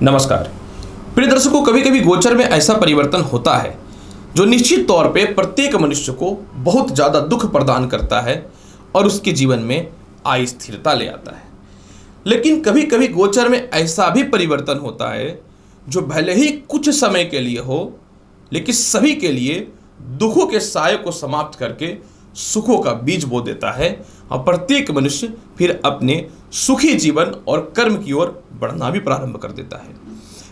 नमस्कार प्रिय दर्शकों, कभी कभी गोचर में ऐसा परिवर्तन होता है जो निश्चित तौर पे प्रत्येक मनुष्य को बहुत ज़्यादा दुख प्रदान करता है और उसके जीवन में अस्थिरता ले आता है। लेकिन कभी कभी गोचर में ऐसा भी परिवर्तन होता है जो भले ही कुछ समय के लिए हो, लेकिन सभी के लिए दुखों के साये को समाप्त करके सुखों का बीज बो देता है और प्रत्येक मनुष्य फिर अपने सुखी जीवन और कर्म की ओर बढ़ना भी प्रारंभ कर देता है।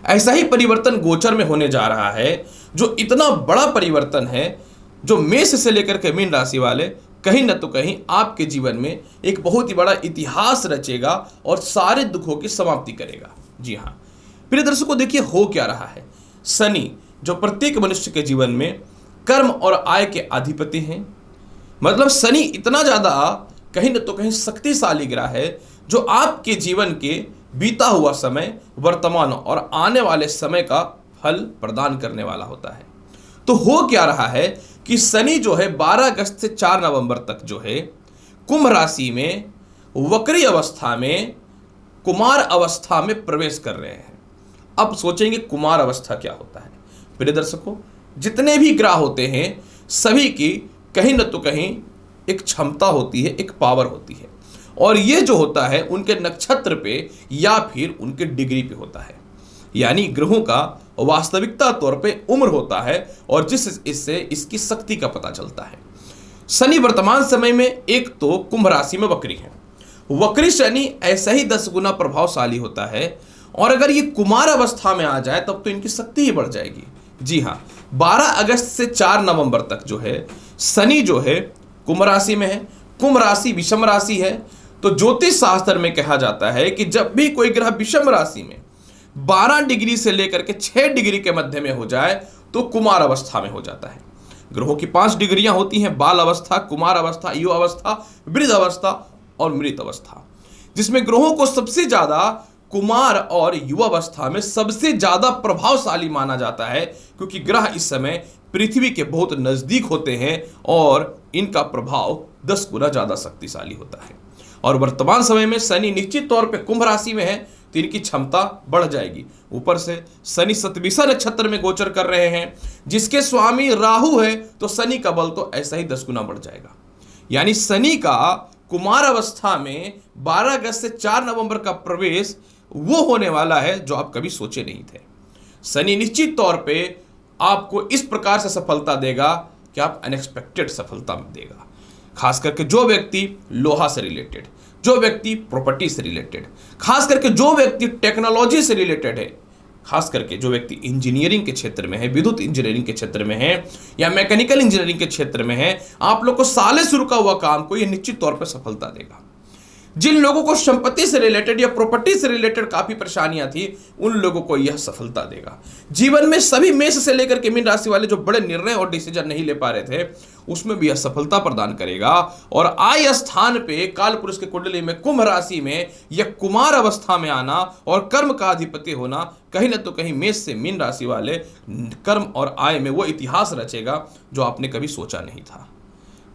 ऐसा ही परिवर्तन गोचर में होने जा रहा है, जो इतना बड़ा परिवर्तन है जो मेष से लेकर के मीन राशि वाले कहीं न तो कहीं आपके जीवन में एक बहुत ही बड़ा इतिहास रचेगा और सारे दुखों की समाप्ति करेगा। जी हाँ प्रिय दर्शकों, देखिए हो क्या रहा है। शनि जो प्रत्येक मनुष्य के जीवन में कर्म और आय के अधिपति हैं, मतलब शनि इतना ज्यादा कहीं न तो कहीं शक्तिशाली ग्रह है जो आपके जीवन के बीता हुआ समय, वर्तमान और आने वाले समय का फल प्रदान करने वाला होता है। तो हो क्या रहा है कि शनि जो है 12 अगस्त से 4 नवंबर तक जो है कुंभ राशि में वक्री अवस्था में कुमार अवस्था में प्रवेश कर रहे हैं। अब सोचेंगे कुमार अवस्था क्या होता है। प्रिय दर्शकों, जितने भी ग्रह होते हैं सभी की कहीं न तो कहीं एक क्षमता होती है, एक पावर होती है, और ये जो होता है उनके नक्षत्र पे या फिर उनके डिग्री पे होता है। यानी ग्रहों का वास्तविकता तौर पे उम्र होता है और इससे इसकी शक्ति का पता चलता है। शनि वर्तमान समय में एक तो कुंभ राशि में वक्री है। वक्री शनि ऐसा ही 10 गुना प्रभावशाली होता है, और अगर ये कुमार अवस्था में आ जाए तब तो इनकी शक्ति ही बढ़ जाएगी। जी हाँ, 12 अगस्त से 4 नवंबर तक जो है शनि जो है कुंभ राशि में है। कुंभ राशि विषम राशि है, तो ज्योतिष शास्त्र में कहा जाता है कि जब भी कोई ग्रह विषम राशि में 12 डिग्री से लेकर के 6 डिग्री के मध्य में हो जाए तो कुमार अवस्था में हो जाता है। ग्रहों की 5 डिग्रियां होती हैं: बाल अवस्था, कुमार अवस्था, युवा अवस्था, वृद्ध अवस्था और मृत अवस्था, जिसमें ग्रहों को सबसे ज्यादा कुमार और युवा अवस्था में सबसे ज्यादा प्रभावशाली माना जाता है, क्योंकि ग्रह इस समय पृथ्वी के बहुत नजदीक होते हैं और इनका प्रभाव 10 गुना ज्यादा शक्तिशाली होता है। और वर्तमान समय में शनि निश्चित तौर पे कुंभ राशि में है तो इनकी क्षमता बढ़ जाएगी। ऊपर से शनि सतभिषा नक्षत्र में गोचर कर रहे हैं, जिसके स्वामी राहु है, तो शनि का बल तो ऐसा ही 10 गुना बढ़ जाएगा। यानी शनि का कुमार अवस्था में 12 अगस्त से 4 नवंबर का प्रवेश वो होने वाला है जो आप कभी सोचे नहीं थे। शनि निश्चित तौर पे आपको इस प्रकार से सफलता देगा कि आप अनएक्सपेक्टेड सफलता देगा। खास करके जो व्यक्ति लोहा से रिलेटेड, जो व्यक्ति प्रॉपर्टी से रिलेटेड, खास करके जो व्यक्ति टेक्नोलॉजी से रिलेटेड है, खास करके जो व्यक्ति इंजीनियरिंग के क्षेत्र में है, विद्युत इंजीनियरिंग के क्षेत्र में है या मैकेनिकल इंजीनियरिंग के क्षेत्र में है, आप लोग को सालों से रुका हुआ काम को यह निश्चित तौर पर सफलता देगा। जिन लोगों को संपत्ति से रिलेटेड या प्रॉपर्टी से रिलेटेड काफी परेशानियां थी, उन लोगों को यह सफलता देगा। जीवन में सभी मेष से लेकर के मीन राशि वाले जो बड़े निर्णय और डिसीजन नहीं ले पा रहे थे, उसमें भी यह सफलता प्रदान करेगा। और आय स्थान पे काल पुरुष के कुंडली में कुंभ राशि में यह कुमार अवस्था में आना और कर्म का अधिपति होना, कहीं न तो कहीं मेष से मीन राशि वाले कर्म और आय में वो इतिहास रचेगा जो आपने कभी सोचा नहीं था।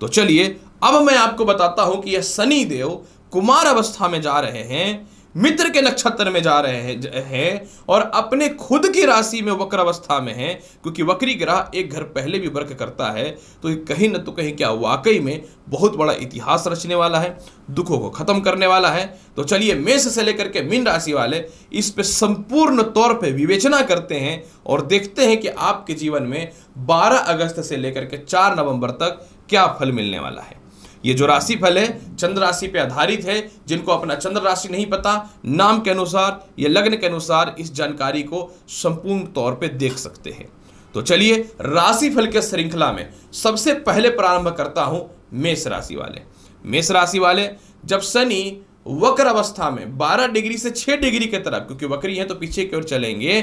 तो चलिए अब मैं आपको बताता हूं कि यह शनि देव कुमार अवस्था में जा रहे हैं, मित्र के नक्षत्र में जा रहे हैं और अपने खुद की राशि में वक्र अवस्था में है, क्योंकि वक्री ग्रह एक घर पहले भी वर्क करता है। तो कहीं न तो कहीं क्या वाकई में बहुत बड़ा इतिहास रचने वाला है, दुखों को खत्म करने वाला है। तो चलिए मेष से लेकर के मीन राशि वाले इस पे संपूर्ण तौर पे विवेचना करते हैं और देखते हैं कि आपके जीवन में 12 अगस्त से लेकर के 4 नवंबर तक क्या फल मिलने वाला है। ये जो राशि फल है चंद्र राशि पे आधारित है। जिनको अपना चंद्र राशि नहीं पता, नाम के अनुसार या लग्न के अनुसार इस जानकारी को संपूर्ण तौर पे देख सकते हैं। तो चलिए राशि फल के श्रृंखला में सबसे पहले प्रारंभ करता हूं मेष राशि वाले। मेष राशि वाले जब शनि वक्र अवस्था में 12 डिग्री से 6 डिग्री के तरफ, क्योंकि वक्री है तो पीछे की ओर चलेंगे,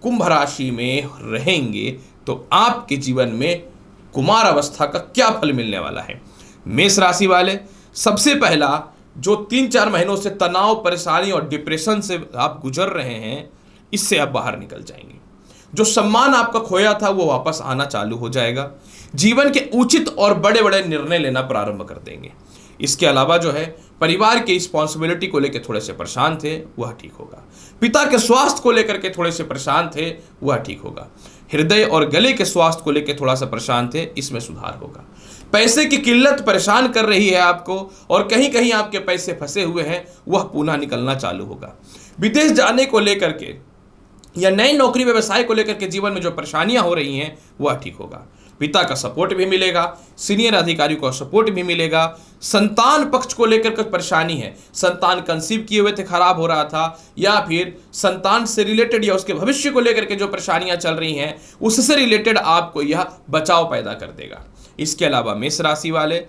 कुंभ राशि में रहेंगे, तो आपके जीवन में कुमार अवस्था का क्या फल मिलने वाला है। मेष राशि वाले सबसे पहला जो 3-4 महीनों से तनाव, परेशानी और डिप्रेशन से आप गुजर रहे हैं, इससे आप बाहर निकल जाएंगे। जो सम्मान आपका खोया था वो वापस आना चालू हो जाएगा। जीवन के उचित और बड़े बड़े निर्णय लेना प्रारंभ कर देंगे। इसके अलावा जो है परिवार की रिस्पॉन्सिबिलिटी को लेकर थोड़े से परेशान थे, वह ठीक होगा। पिता के स्वास्थ्य को लेकर के थोड़े से परेशान थे, वह ठीक होगा। हृदय और गले के स्वास्थ्य को लेकर थोड़ा सा परेशान थे, इसमें सुधार होगा। पैसे की किल्लत परेशान कर रही है आपको और कहीं कहीं आपके पैसे फंसे हुए हैं, वह पुनः निकलना चालू होगा। विदेश जाने को लेकर के या नई नौकरी व्यवसाय को लेकर के जीवन में जो परेशानियां हो रही हैं, वह ठीक होगा। पिता का सपोर्ट भी मिलेगा, सीनियर अधिकारियों का सपोर्ट भी मिलेगा। संतान पक्ष को लेकर कुछ परेशानी है, संतान कंसीव किए हुए थे, खराब हो रहा था, या फिर संतान से रिलेटेड या उसके भविष्य को लेकर के जो परेशानियां चल रही हैं, उससे रिलेटेड आपको यह बचाव पैदा कर देगा। इसके अलावा मेष राशि वाले,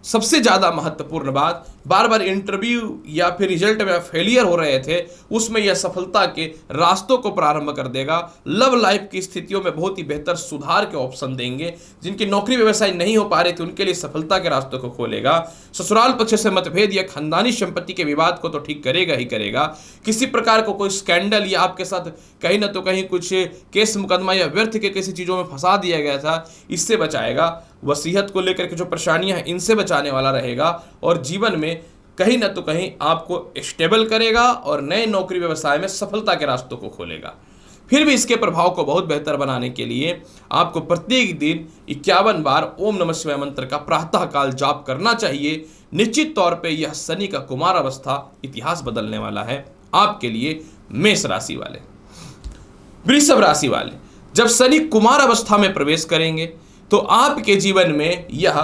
सबसे ज़्यादा महत्वपूर्ण बात, बार बार इंटरव्यू या फिर रिजल्ट में फेलियर हो रहे थे, उसमें यह सफलता के रास्तों को प्रारंभ कर देगा। लव लाइफ की स्थितियों में बहुत ही बेहतर सुधार के ऑप्शन देंगे। जिनकी नौकरी व्यवसाय नहीं हो पा रहे थे, उनके लिए सफलता के रास्तों को खोलेगा। ससुराल पक्ष से मतभेद या खानदानी संपत्ति के विवाद को तो ठीक करेगा ही करेगा। किसी प्रकार को कोई स्कैंडल या आपके साथ कहीं ना तो कहीं कुछ केस मुकदमा या व्यर्थ के किसी चीज़ों में फंसा दिया गया था, इससे बचाएगा। वसीयत को लेकर के जो परेशानियां हैं, इनसे बचाने वाला रहेगा और जीवन में कहीं ना तो कहीं आपको स्टेबल करेगा और नए नौकरी व्यवसाय में सफलता के रास्तों को खोलेगा। फिर भी इसके प्रभाव को बहुत बेहतर बनाने के लिए आपको प्रत्येक दिन 51 बार ओम नमः शिवाय मंत्र का प्रातः काल जाप करना चाहिए। निश्चित तौर पे यह शनि का कुमार अवस्था इतिहास बदलने वाला है आपके लिए। मेष राशि वाले, वृषभ राशि वाले, जब शनि कुमार अवस्था में प्रवेश करेंगे तो आपके जीवन में यह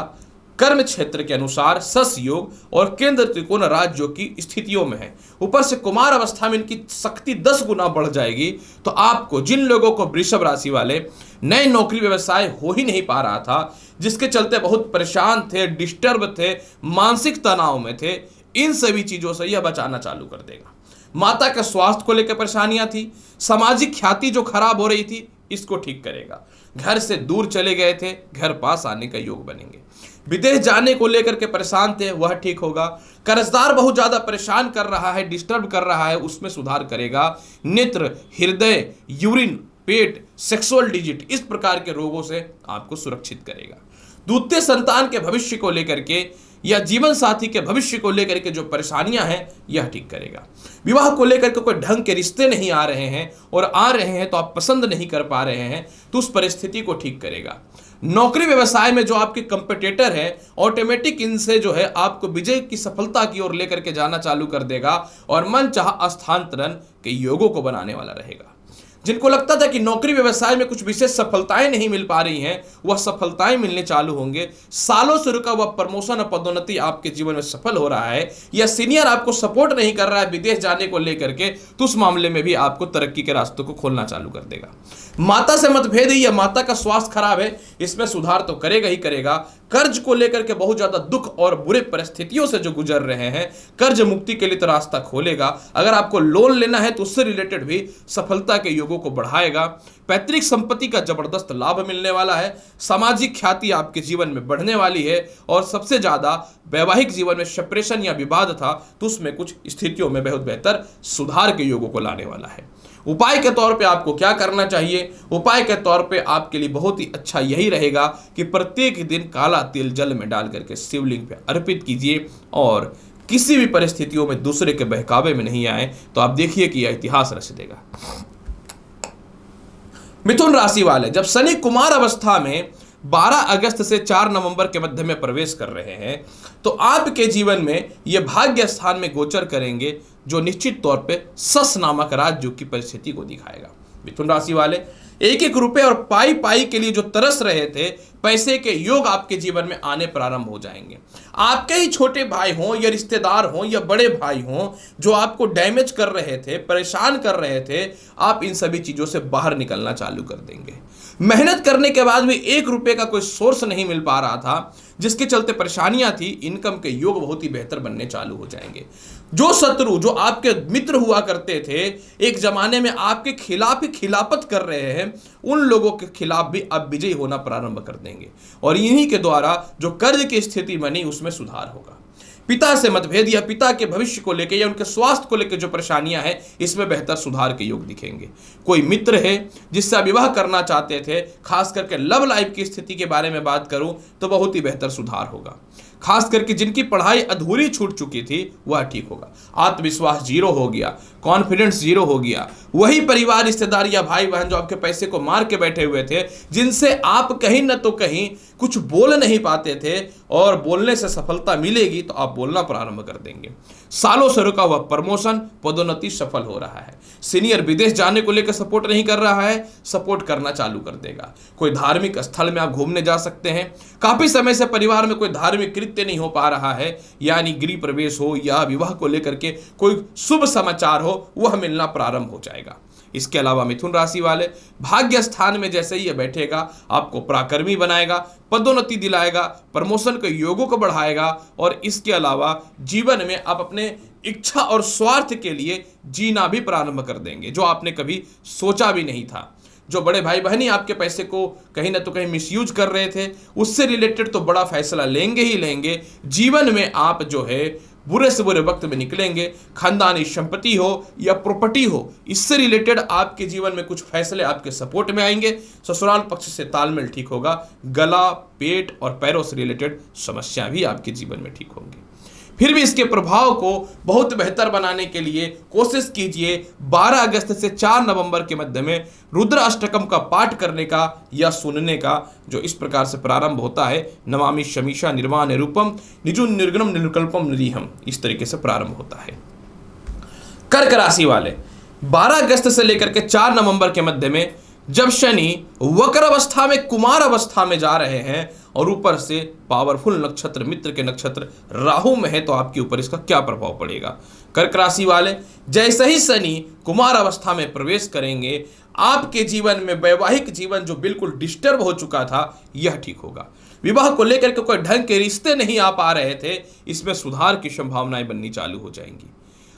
कर्म क्षेत्र के अनुसार सस योग और केंद्र त्रिकोण राज्यों की स्थितियों में है। ऊपर से कुमार अवस्था में इनकी शक्ति 10 गुना बढ़ जाएगी। तो आपको, जिन लोगों को वृषभ राशि वाले नए नौकरी व्यवसाय हो ही नहीं पा रहा था, जिसके चलते बहुत परेशान थे, डिस्टर्ब थे, मानसिक तनाव में थे, इन सभी चीजों से यह बचाना चालू कर देगा। माता के स्वास्थ्य को लेकर परेशानियां थी, सामाजिक ख्याति जो खराब हो रही थी, इसको ठीक करेगा। घर से दूर चले गए थे, घर पास आने का योग बनेंगे। विदेश जाने को लेकर के परेशान थे, वह ठीक होगा। कर्जदार बहुत ज्यादा परेशान कर रहा है, डिस्टर्ब कर रहा है, उसमें सुधार करेगा। नेत्र, हृदय, यूरिन, पेट, सेक्सुअल डिजिट, इस प्रकार के रोगों से आपको सुरक्षित करेगा। द्वितीय संतान के भविष्य को लेकर के या जीवन साथी के भविष्य को लेकर के जो परेशानियां हैं, यह ठीक करेगा। विवाह को लेकर के कोई ढंग के रिश्ते नहीं आ रहे हैं और आ रहे हैं तो आप पसंद नहीं कर पा रहे हैं, तो उस परिस्थिति को ठीक करेगा। नौकरी व्यवसाय में जो आपके कंपटीटर है, ऑटोमेटिक इनसे जो है आपको विजय की सफलता की ओर लेकर के जाना चालू कर देगा और मनचाहा स्थानांतरण के योगों को बनाने वाला रहेगा। जिनको लगता था कि नौकरी व्यवसाय में कुछ विशेष सफलताएं नहीं मिल पा रही हैं, वह सफलताएं मिलने चालू होंगे। सालों से रुका वह प्रमोशन और पदोन्नति आपके जीवन में सफल हो रहा है, या सीनियर आपको सपोर्ट नहीं कर रहा है विदेश जाने को लेकर के, तो उस मामले में भी आपको तरक्की के रास्तों को खोलना चालू कर देगा। माता से मतभेद है या माता का स्वास्थ्य खराब है, इसमें सुधार तो करेगा ही करेगा। कर्ज को लेकर के बहुत ज्यादा दुख और बुरे परिस्थितियों से जो गुजर रहे हैं, कर्ज मुक्ति के लिए तो रास्ता खोलेगा। अगर आपको लोन लेना है तो उससे रिलेटेड भी सफलता के योगों को बढ़ाएगा। पैतृक संपत्ति का जबरदस्त लाभ मिलने वाला है। सामाजिक ख्याति आपके जीवन में बढ़ने वाली है और सबसे ज्यादा वैवाहिक जीवन में सेपरेशन या विवाद था, तो उसमें कुछ स्थितियों में बहुत बेहतर सुधार के योगों को लाने वाला है। उपाय के तौर पे आपको क्या करना चाहिए? उपाय के तौर पे आपके लिए बहुत ही अच्छा यही रहेगा कि प्रत्येक दिन काला तिल जल में डाल करके शिवलिंग पे अर्पित कीजिए और किसी भी परिस्थितियों में दूसरे के बहकावे में नहीं आए, तो आप देखिए कि यह इतिहास रच देगा। मिथुन राशि वाले, जब शनि कुमार अवस्था में 12 अगस्त से 4 नवंबर के मध्य में प्रवेश कर रहे हैं, तो आपके जीवन में ये भाग्य स्थान में गोचर करेंगे, जो निश्चित तौर पे सस नामक राज्य की परिस्थिति को दिखाएगा। मिथुन राशि वाले, एक एक रुपए और पाई पाई के लिए जो तरस रहे थे, पैसे के योग आपके जीवन में आने प्रारंभ हो जाएंगे। आपके ही छोटे भाई हों या रिश्तेदार हों या बड़े भाई हों, जो आपको डैमेज कर रहे थे, परेशान कर रहे थे, आप इन सभी चीजों से बाहर निकलना चालू कर देंगे। मेहनत करने के बाद भी 1 रुपए का कोई सोर्स नहीं मिल पा रहा था, जिसके चलते परेशानियां थी, इनकम के योग बहुत ही बेहतर बनने चालू हो जाएंगे। जो शत्रु, जो आपके मित्र हुआ करते थे, एक जमाने में आपके खिलाफ ही खिलाफत कर रहे हैं, उन लोगों के खिलाफ भी अब विजयी होना प्रारंभ कर देंगे और इन्हीं के द्वारा जो कर्ज की स्थिति बनी, उसमें सुधार होगा। पिता से मतभेद या पिता के भविष्य को लेकर या उनके स्वास्थ्य को लेकर जो परेशानियां हैं, इसमें बेहतर सुधार के योग दिखेंगे। कोई मित्र है जिससे विवाह करना चाहते थे, खास करके लव लाइफ की स्थिति के बारे में बात करूं तो बहुत ही बेहतर सुधार होगा। खास करके जिनकी पढ़ाई अधूरी छूट चुकी थी वह ठीक होगा। आत्मविश्वास जीरो हो गया, कॉन्फिडेंस जीरो हो गया। वही परिवार, रिश्तेदार या भाई बहन जो आपके पैसे को मार के बैठे हुए थे, जिनसे आप कहीं न तो कहीं कुछ बोल नहीं पाते थे, और बोलने से सफलता मिलेगी तो आप बोलना प्रारंभ कर देंगे। सालों से रुका हुआ प्रमोशन, पदोन्नति सफल हो रहा है। सीनियर विदेश जाने को लेकर सपोर्ट नहीं कर रहा है, सपोर्ट करना चालू कर देगा। कोई धार्मिक स्थल में आप घूमने जा सकते हैं। काफी समय से परिवार में कोई धार्मिक कृत्य नहीं हो पा रहा है, यानी गृह प्रवेश हो या विवाह को लेकर के कोई शुभ समाचार हो, वह मिलना प्रारंभ हो जाएगा। इसके अलावा मिथुन राशि वाले, भाग्य स्थान में जैसे ही यह बैठेगा आपको पराक्रमी बनाएगा, पदोन्नति दिलाएगा, प्रमोशन के योगों को बढ़ाएगा, और इसके अलावा जीवन में आप अपने इच्छा और स्वार्थ के लिए जीना भी प्रारंभ कर देंगे, जो आपने कभी सोचा भी नहीं था। जो बड़े भाई बहन ही आपके पैसे को कहीं ना तो कहीं मिसयूज कर रहे थे, उससे रिलेटेड तो बड़ा फैसला लेंगे ही लेंगे। जीवन में आप जो है बुरे से बुरे वक्त में निकलेंगे। खानदानी संपत्ति हो या प्रॉपर्टी हो, इससे रिलेटेड आपके जीवन में कुछ फैसले आपके सपोर्ट में आएंगे। ससुराल पक्ष से तालमेल ठीक होगा। गला, पेट और पैरों से रिलेटेड समस्या भी आपके जीवन में ठीक होंगी। फिर भी इसके प्रभाव को बहुत बेहतर बनाने के लिए कोशिश कीजिए 12 अगस्त से 4 नवंबर के मध्य में रुद्र अष्टकम का पाठ करने का या सुनने का, जो इस प्रकार से प्रारंभ होता है, नमामि शमीशा निर्वाण रूपम निजुन निर्गुणम निर्विकल्पम निरीहम, इस तरीके से प्रारंभ होता है। कर्क राशि वाले 12 अगस्त से लेकर के 4 नवंबर के मध्य में जब शनि वक्र अवस्था में कुमार अवस्था में जा रहे हैं और ऊपर से पावरफुल नक्षत्र मित्र के नक्षत्र राहु में है, तो आपके ऊपर इसका क्या प्रभाव पड़ेगा। कर्क राशि वाले, जैसे ही शनि कुमार अवस्था में प्रवेश करेंगे, आपके जीवन में वैवाहिक जीवन जो बिल्कुल डिस्टर्ब हो चुका था यह ठीक होगा। विवाह को लेकर के कोई ढंग के रिश्ते नहीं आ पा रहे थे, इसमें सुधार की संभावनाएं बननी चालू हो जाएंगी।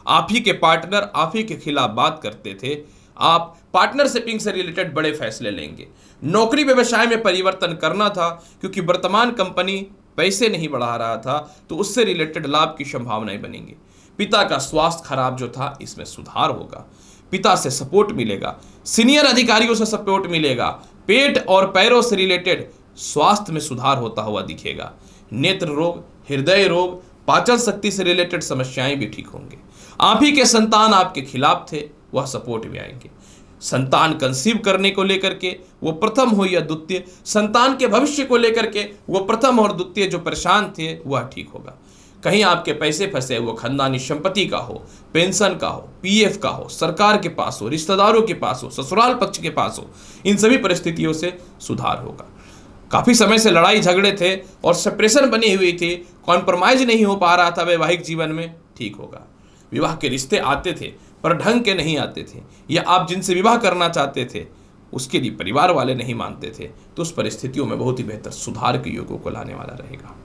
आप ही के पार्टनर आप ही के खिलाफ बात करते थे, आप पार्टनरशिपिंग से रिलेटेड बड़े फैसले लेंगे। नौकरी व्यवसाय में परिवर्तन करना था, क्योंकि वर्तमान कंपनी पैसे नहीं बढ़ा रहा था, तो उससे रिलेटेड लाभ की संभावनाएं बनेंगी। पिता का स्वास्थ्य खराब जो था, इसमें सुधार होगा। पिता से सपोर्ट मिलेगा, सीनियर अधिकारियों से सपोर्ट मिलेगा। पेट और पैरों से रिलेटेड स्वास्थ्य में सुधार होता हुआ दिखेगा। नेत्र रोग, हृदय रोग, पाचन शक्ति से रिलेटेड समस्याएं भी ठीक होंगे। आप ही के संतान आपके खिलाफ थे, वह सपोर्ट में आएंगे। संतान कंसीव करने को लेकर के वो प्रथम हो या द्वितीय, संतान के भविष्य को लेकर के वो प्रथम और द्वितीय जो परेशान थे वह ठीक होगा। कहीं आपके पैसे फंसे, वो खानदानी संपत्ति का हो, पेंशन का हो, पीएफ का हो, सरकार के पास हो, रिश्तेदारों के पास हो, ससुराल पक्ष के पास हो, इन सभी परिस्थितियों से सुधार होगा। काफी समय से लड़ाई झगड़े थे और सेपरेशन बनी हुई थी, कॉम्प्रोमाइज नहीं हो पा रहा था वैवाहिक जीवन में, ठीक होगा। विवाह के रिश्ते आते थे पर ढंग के नहीं आते थे, या आप जिनसे विवाह करना चाहते थे उसके लिए परिवार वाले नहीं मानते थे, तो उस परिस्थितियों में बहुत ही बेहतर सुधार के योगों को लाने वाला रहेगा।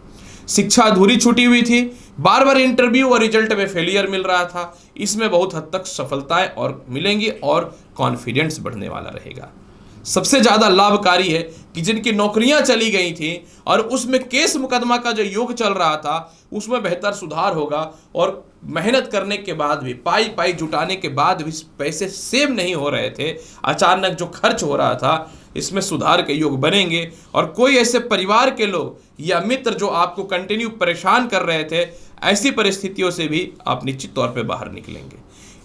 शिक्षा अधूरी छूटी हुई थी, बार बार इंटरव्यू और रिजल्ट में फेलियर मिल रहा था, इसमें बहुत हद तक सफलताएं और मिलेंगी और कॉन्फिडेंस बढ़ने वाला रहेगा। सबसे ज्यादा लाभकारी है कि जिनकी नौकरियां चली गई थी और उसमें केस मुकदमा का जो योग चल रहा था उसमें बेहतर सुधार होगा, और मेहनत करने के बाद भी, पाई जुटाने के बाद भी पैसे सेव नहीं हो रहे थे, अचानक जो खर्च हो रहा था, इसमें सुधार के योग बनेंगे। और कोई ऐसे परिवार के लोग या मित्र जो आपको कंटिन्यू परेशान कर रहे थे, ऐसी परिस्थितियों से भी आप निश्चित तौर पे बाहर निकलेंगे।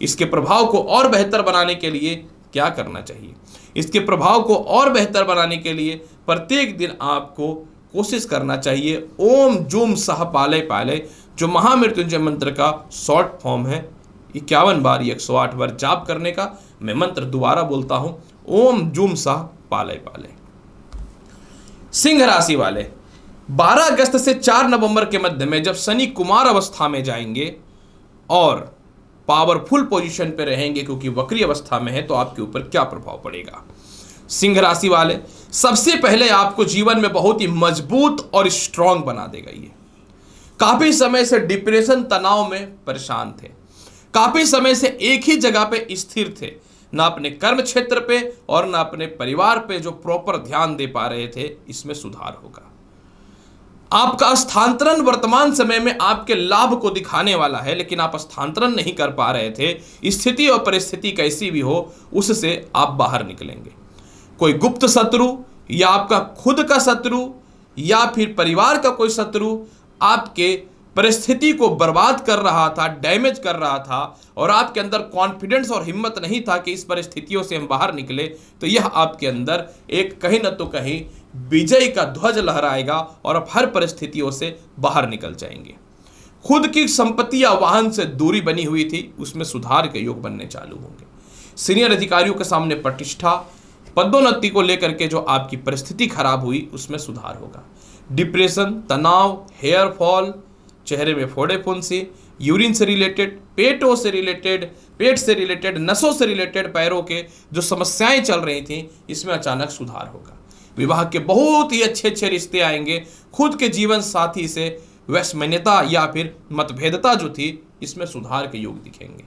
इसके प्रभाव को और बेहतर बनाने के लिए क्या करना चाहिए? इसके प्रभाव को और बेहतर बनाने के लिए प्रत्येक दिन आपको कोशिश करना चाहिए ओम जूम सह पाले पाले, जो महामृत्युंजय मंत्र का शॉर्ट फॉर्म है, 51 बार 108 बार जाप करने का। मैं मंत्र दोबारा बोलता हूं, ओम जूम सह पाले पाले। सिंह राशि वाले 12 अगस्त से 4 नवंबर के मध्य में जब शनि कुमार अवस्था में जाएंगे और पावरफुल पोजीशन पे रहेंगे, क्योंकि वक्री अवस्था में है, तो आपके ऊपर क्या प्रभाव पड़ेगा। सिंह राशि वाले, सबसे पहले आपको जीवन में बहुत ही मजबूत और स्ट्रांग बना देगा। ये काफी समय से डिप्रेशन, तनाव में परेशान थे, काफी समय से एक ही जगह पे स्थिर थे, ना अपने कर्म क्षेत्र पे और ना अपने परिवार पे जो प्रॉपर ध्यान दे पा रहे थे, इसमें सुधार होगा। आपका स्थानांतरण वर्तमान समय में आपके लाभ को दिखाने वाला है, लेकिन आप स्थानांतरण नहीं कर पा रहे थे। स्थिति और परिस्थिति कैसी भी हो, उससे आप बाहर निकलेंगे। कोई गुप्त शत्रु या आपका खुद का शत्रु या फिर परिवार का कोई शत्रु आपके परिस्थिति को बर्बाद कर रहा था, डैमेज कर रहा था, और आपके अंदर कॉन्फिडेंस और हिम्मत नहीं था कि इस परिस्थितियों से हम बाहर निकले, तो यह आपके अंदर एक कहीं न तो कहीं विजय का ध्वज लहराएगा और आप हर परिस्थितियों से बाहर निकल जाएंगे। खुद की संपत्ति या वाहन से दूरी बनी हुई थी, उसमें सुधार के योग बनने चालू होंगे। सीनियर अधिकारियों के सामने प्रतिष्ठा, पदोन्नति को लेकर के जो आपकी परिस्थिति खराब हुई उसमें सुधार होगा। डिप्रेशन, तनाव, हेयर फॉल, चेहरे में फोड़े फुंसी, यूरिन से रिलेटेड, पेटों से रिलेटेड, पेट से रिलेटेड, नसों से रिलेटेड पैरों के जो समस्याएं चल रही थी, इसमें अचानक सुधार होगा। विवाह के बहुत ही अच्छे अच्छे रिश्ते आएंगे। खुद के जीवन साथी से वैषम्यता या फिर मतभेदता जो थी, इसमें सुधार के योग दिखेंगे।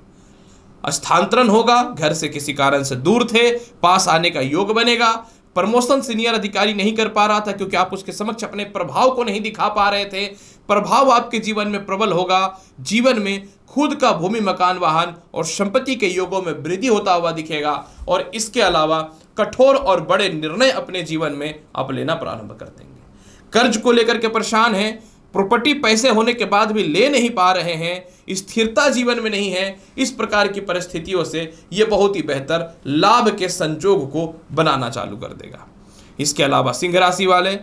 स्थानांतरण होगा, घर से किसी कारण से दूर थे, पास आने का योग बनेगा। प्रमोशन सीनियर अधिकारी नहीं कर पा रहा था क्योंकि आप उसके समक्ष अपने प्रभाव को नहीं दिखा पा रहे थे। प्रभाव आपके जीवन में प्रबल होगा। जीवन में खुद का भूमि, मकान, वाहन और संपत्ति के योगों में वृद्धि होता हुआ दिखेगा। और इसके अलावा कठोर और बड़े निर्णय अपने जीवन में आप लेना प्रारंभ कर देंगे। कर्ज को लेकर के परेशान हैं, प्रॉपर्टी पैसे होने के बाद भी ले नहीं पा रहे हैं, स्थिरता जीवन में नहीं है, इस प्रकार की परिस्थितियों से ये बहुत ही बेहतर लाभ के संजोग को बनाना चालू कर देगा। इसके अलावा सिंह राशि वाले,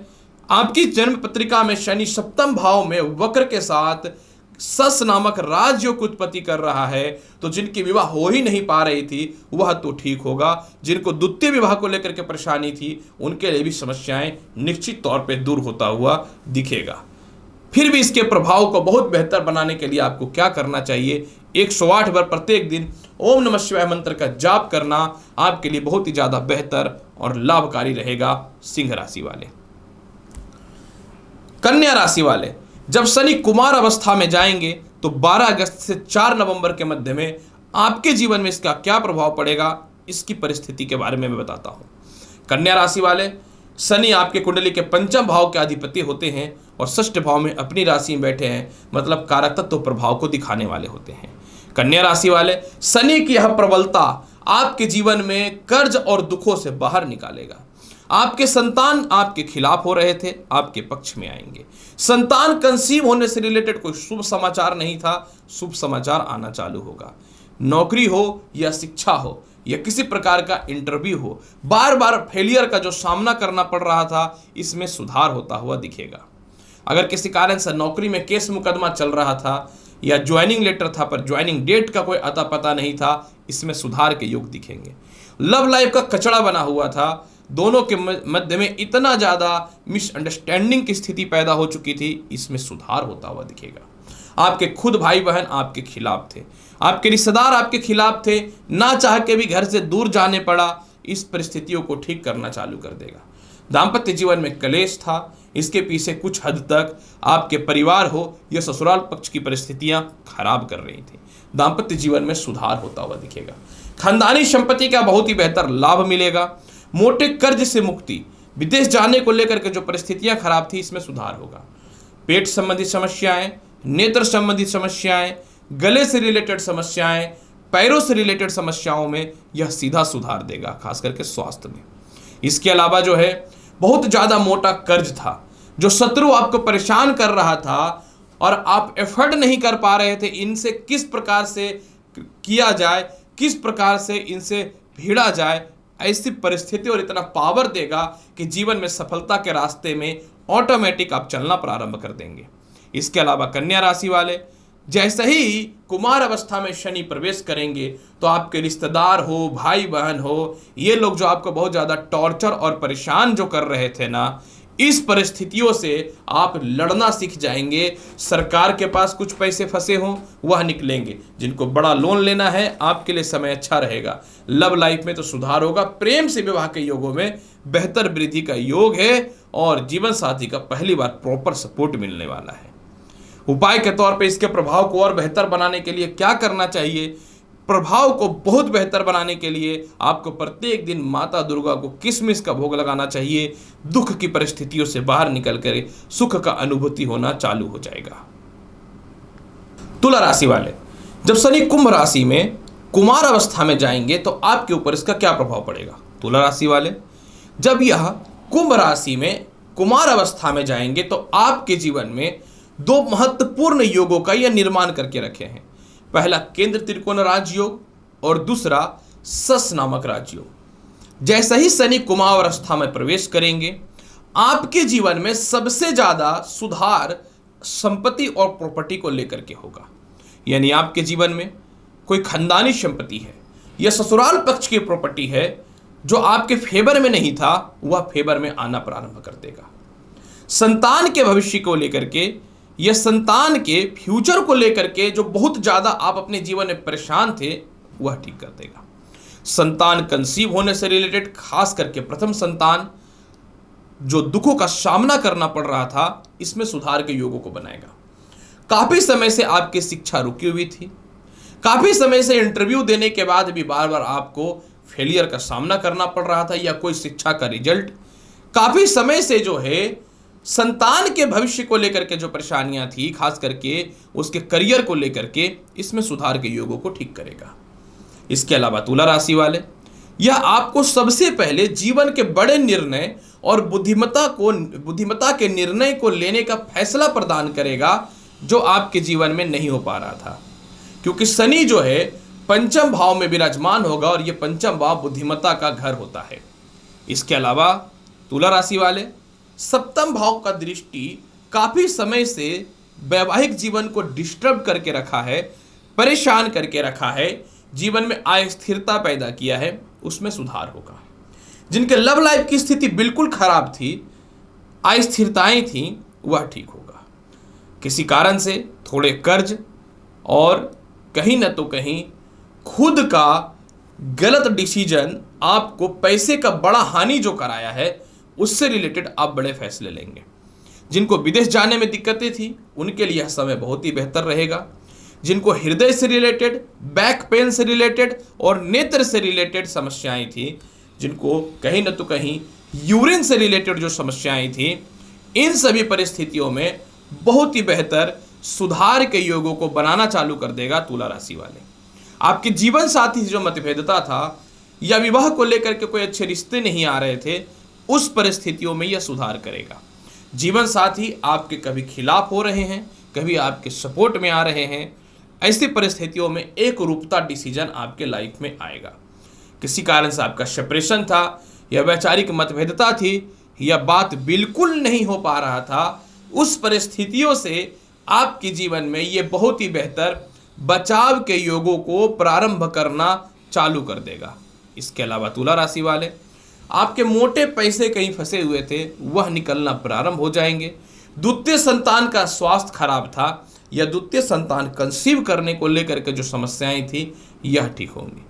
आपकी जन्म पत्रिका में शनि सप्तम भाव में वक्र के साथ सस नामक राजयोग की उत्पत्ति कर रहा है, तो जिनकी विवाह हो ही नहीं पा रही थी वह तो ठीक होगा। जिनको द्वितीय विवाह को लेकर के परेशानी थी, उनके लिए भी समस्याएं निश्चित तौर पर दूर होता हुआ दिखेगा। फिर भी इसके प्रभाव को बहुत बेहतर बनाने के लिए आपको क्या करना चाहिए? 108 बार प्रत्येक दिन ओम नमः शिवाय मंत्र का जाप करना आपके लिए बहुत ही ज्यादा बेहतर और लाभकारी रहेगा। सिंह राशि वाले। कन्या राशि वाले, जब शनि कुमार अवस्था में जाएंगे तो 12 अगस्त से 4 नवंबर के मध्य में आपके जीवन में इसका क्या प्रभाव पड़ेगा, इसकी परिस्थिति के बारे में मैं बताता हूं। कन्या राशि वाले, शनि आपके कुंडली के पंचम भाव के अधिपति होते हैं और षष्ठ भाव में अपनी राशि में बैठे हैं, मतलब कारक तत्व प्रभाव को दिखाने वाले होते हैं। कन्या राशि वाले, शनि की यह प्रबलता आपके जीवन में कर्ज और दुखों से बाहर निकालेगा। आपके संतान आपके खिलाफ हो रहे थे, आपके पक्ष में आएंगे। संतान कंसीव होने से रिलेटेड कोई शुभ समाचार नहीं था, शुभ समाचार आना चालू होगा। नौकरी हो या शिक्षा हो या किसी प्रकार का इंटरव्यू हो, बार बार फेलियर का जो सामना करना पड़ रहा था, इसमें सुधार होता हुआ दिखेगा। अगर किसी कारण से नौकरी में केस मुकदमा चल रहा था या ज्वाइनिंग लेटर था पर ज्वाइनिंग डेट का कोई अता पता नहीं था, इसमें सुधार के योग दिखेंगे। लव लाइफ का कचड़ा बना हुआ था, दोनों के मध्य में इतना ज्यादा मिसअंडरस्टैंडिंग की स्थिति पैदा हो चुकी थी, इसमें सुधार होता हुआ दिखेगा। आपके खुद भाई बहन आपके खिलाफ थे, आपके रिश्तेदार आपके खिलाफ थे, ना चाह के भी घर से दूर जाने पड़ा, इस परिस्थितियों को ठीक करना चालू कर देगा। दाम्पत्य जीवन में कलेश था, इसके पीछे कुछ हद तक आपके परिवार हो या ससुराल पक्ष की परिस्थितियां खराब कर रही थी। दाम्पत्य जीवन में सुधार होता हुआ दिखेगा। खानदानी संपत्ति का बहुत ही बेहतर लाभ मिलेगा। मोटे कर्ज से मुक्ति, विदेश जाने को लेकर के जो परिस्थितियां खराब थी, इसमें सुधार होगा। पेट संबंधी समस्याएं, नेत्र संबंधी समस्याएं, गले से रिलेटेड समस्याएं, पैरों से रिलेटेड समस्याओं में यह सीधा सुधार देगा, खास करके स्वास्थ्य में। इसके अलावा जो है बहुत ज्यादा मोटा कर्ज था, जो शत्रु आपको परेशान कर रहा था और आप एफर्ट नहीं कर पा रहे थे, इनसे किस प्रकार से किया जाए, किस प्रकार से इनसे भिड़ा जाए, ऐसी परिस्थिति और इतना पावर देगा कि जीवन में सफलता के रास्ते में ऑटोमेटिक आप चलना प्रारंभ कर देंगे। इसके अलावा कन्या राशि वाले, जैसे ही कुमार अवस्था में शनि प्रवेश करेंगे तो आपके रिश्तेदार हो, भाई बहन हो, ये लोग जो आपको बहुत ज़्यादा टॉर्चर और परेशान जो कर रहे थे ना, इस परिस्थितियों से आप लड़ना सीख जाएंगे। सरकार के पास कुछ पैसे फंसे हों वह निकलेंगे। जिनको बड़ा लोन लेना है, आपके लिए समय अच्छा रहेगा। लव लाइफ में तो सुधार होगा। प्रेम से विवाह के योगों में बेहतर वृद्धि का योग है और जीवन साथी का पहली बार प्रॉपर सपोर्ट मिलने वाला है। उपाय के तौर पे इसके प्रभाव को और बेहतर बनाने के लिए क्या करना चाहिए? प्रभाव को बहुत बेहतर बनाने के लिए आपको प्रत्येक दिन माता दुर्गा को किशमिश का भोग लगाना चाहिए। दुख की परिस्थितियों से बाहर निकल कर सुख का अनुभूति होना चालू हो जाएगा। तुला राशि वाले, जब शनि कुंभ राशि में कुमार अवस्था में जाएंगे तो आपके ऊपर इसका क्या प्रभाव पड़ेगा? तुला राशि वाले, जब यह कुंभ राशि में कुमार अवस्था में जाएंगे तो आपके जीवन में दो महत्वपूर्ण योगों का यह निर्माण करके रखे हैं। पहला केंद्र त्रिकोण राजयोग और दूसरा सस नामक राजयोग। जैसे ही शनि कुमारावस्था में प्रवेश करेंगे, आपके जीवन में सबसे ज्यादा सुधार संपत्ति और प्रॉपर्टी को लेकर के होगा। यानी आपके जीवन में कोई खानदानी संपत्ति है या ससुराल पक्ष की प्रॉपर्टी है जो आपके फेवर में नहीं था, वह फेवर में आना प्रारंभ कर देगा। संतान के भविष्य को लेकर के या संतान के फ्यूचर को लेकर के जो बहुत ज्यादा आप अपने जीवन में परेशान थे, वह ठीक कर देगा। संतान कंसीव होने से रिलेटेड, खास करके प्रथम संतान जो दुखों का सामना करना पड़ रहा था, इसमें सुधार के योगों को बनाएगा। काफी समय से आपकी शिक्षा रुकी हुई थी, काफी समय से इंटरव्यू देने के बाद भी बार बार आपको फेलियर का सामना करना पड़ रहा था, या कोई शिक्षा का रिजल्ट, काफी समय से जो है संतान के भविष्य को लेकर के जो परेशानियां थी, खास करके उसके करियर को लेकर के, इसमें सुधार के योगों को ठीक करेगा। इसके अलावा तुला राशि वाले, यह आपको सबसे पहले जीवन के बड़े निर्णय और बुद्धिमत्ता के निर्णय को लेने का फैसला प्रदान करेगा, जो आपके जीवन में नहीं हो पा रहा था। क्योंकि शनि जो है पंचम भाव में विराजमान होगा और यह पंचम भाव बुद्धिमत्ता का घर होता है। इसके अलावा तुला राशि वाले, सप्तम भाव का दृष्टि काफी समय से वैवाहिक जीवन को डिस्टर्ब करके रखा है, परेशान करके रखा है, जीवन में अस्थिरता पैदा किया है, उसमें सुधार होगा। जिनके लव लाइफ की स्थिति बिल्कुल खराब थी, अस्थिरताएं थी, वह ठीक होगा। किसी कारण से थोड़े कर्ज और कहीं न तो कहीं खुद का गलत डिसीजन आपको पैसे का बड़ा हानि जो कराया है, उससे रिलेटेड आप बड़े फैसले लेंगे। जिनको विदेश जाने में दिक्कतें थी, उनके लिए यह समय बहुत ही बेहतर रहेगा। जिनको हृदय से रिलेटेड, बैक पेन से रिलेटेड और नेत्र से रिलेटेड समस्याएं थी, जिनको कहीं न तो कहीं यूरिन से रिलेटेड जो समस्याएं थी, इन सभी परिस्थितियों में बहुत ही बेहतर सुधार के योगों को बनाना चालू कर देगा तुला राशि वाले। आपके जीवन साथी से जो मतभेदता था या विवाह को लेकर के कोई अच्छे रिश्ते नहीं आ रहे थे, उस परिस्थितियों में यह सुधार करेगा। जीवन साथी आपके कभी खिलाफ हो रहे हैं, कभी आपके सपोर्ट में आ रहे हैं, ऐसी परिस्थितियों में एक रूपता डिसीजन आपके लाइफ में आएगा। किसी कारण से आपका सेपरेशन था या वैचारिक मतभेदता थी या बात बिल्कुल नहीं हो पा रहा था, उस परिस्थितियों से आपके जीवन में ये बहुत ही बेहतर बचाव के योगों को प्रारंभ करना चालू कर देगा। इसके अलावा तुला राशि वाले, आपके मोटे पैसे कहीं फंसे हुए थे, वह निकलना प्रारंभ हो जाएंगे। द्वितीय संतान का स्वास्थ्य खराब था या द्वितीय संतान कंसीव करने को लेकर के जो समस्याएं थी, यह ठीक होंगी।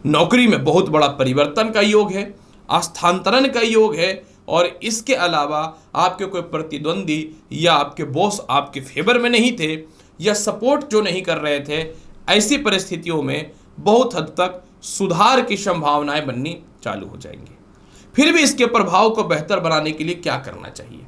नौकरी में बहुत बड़ा परिवर्तन का योग है, स्थानांतरण का योग है, और इसके अलावा आपके कोई प्रतिद्वंदी या आपके बॉस आपके फेवर में नहीं थे या सपोर्ट जो नहीं कर रहे थे, ऐसी परिस्थितियों में बहुत हद तक सुधार की संभावनाएं बननी चालू हो जाएंगी। फिर भी इसके प्रभाव को बेहतर बनाने के लिए क्या करना चाहिए?